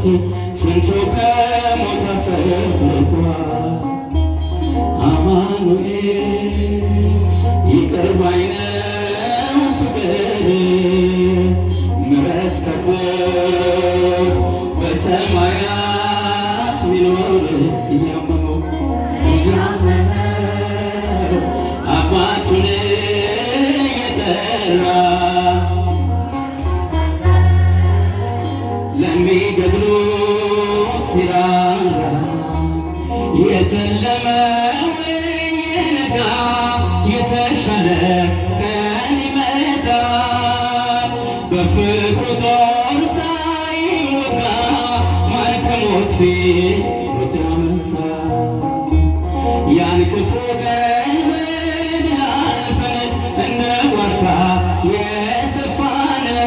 ሕይወቴ ስንቱ ከሞት ፈትቷል። አማኑኤል ይቅር ባይ ነው ፍቅር ምሕረት ከቦት በሰማያት ሚኖር እያመመው አባቱን የጠራ ለሚገድሉት ሲራራ የጨለመው የነጋ የተሻለ ቀን ይመጣል። በፍቅሩ ጦር ሳይወጋ ማን ከሞት ፊት ሞት ያመልጣል። ያን ክፉ ቀን በድል አልፈን እንደ ዋርካ የሰፋነው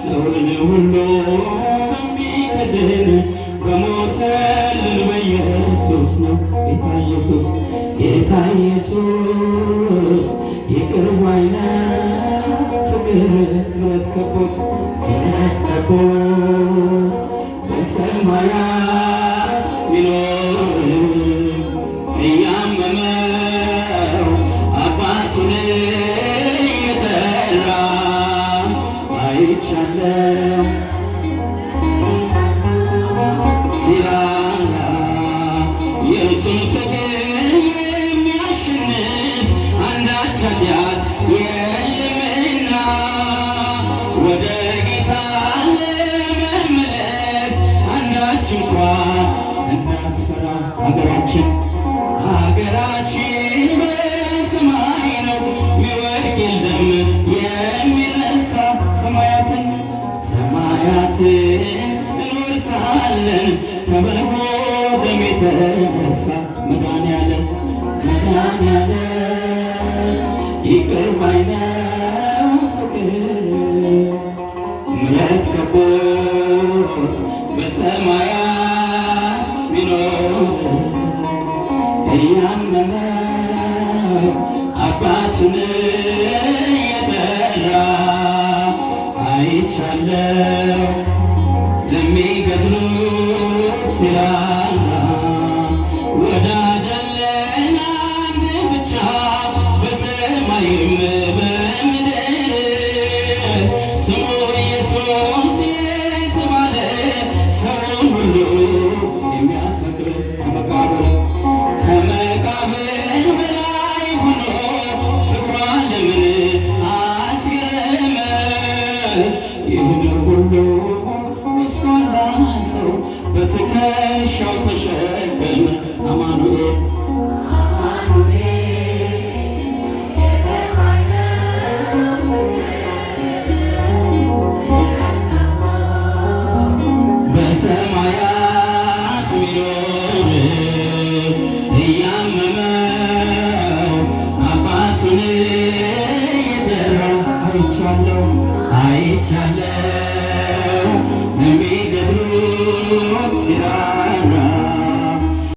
ነውርን ሁሉ በሚከድን በሞተልን በኢየሱስ ነው። ጌታ ኢየሱስ ጌታ ኢየሱስ ይቅር ባይ ነው ፍቅር ምሕረት ከቦት በሰማያት ሚኖር እያመመው አባቱን የጠራ አይቻለው ሲራራ የእርሱን ፍቅር የሚያሸንፍ አንዳች ኃጢአት የለምና ወደ ጌታ ለመመለስ አንዳች እንኳ እንዳትፈራ። ሀገራችን በሰማይ ነው ሚወድቅ የለም የሚረሳ ሰማያትን እንወርሳለን ከበጎ ደም የተነሳ መድኃኒዓለም ይቅር ባይ ነው ፍቅር ምሕረት ከቦት በሰማያት ሚኖር እያመመው አባቱን የጠራ አይቻለው ለሚገድሉት ሲራራ ወዳጅ አለን አንድ ብቻ በሰማይም በምድር ስሙ ኢየሱስ የተባለ ሰውን ሁሉ የሚያፈቅር ከመቃብር በላይ ሆኖ ፍቅሯ ለምን አስገረመ ይህን ሁሉ ሰው በትከሻው ተሸከመ። አማኑኤል በሰማያት ሚኖር እያመመው አባቱን የጠራ አይቻለው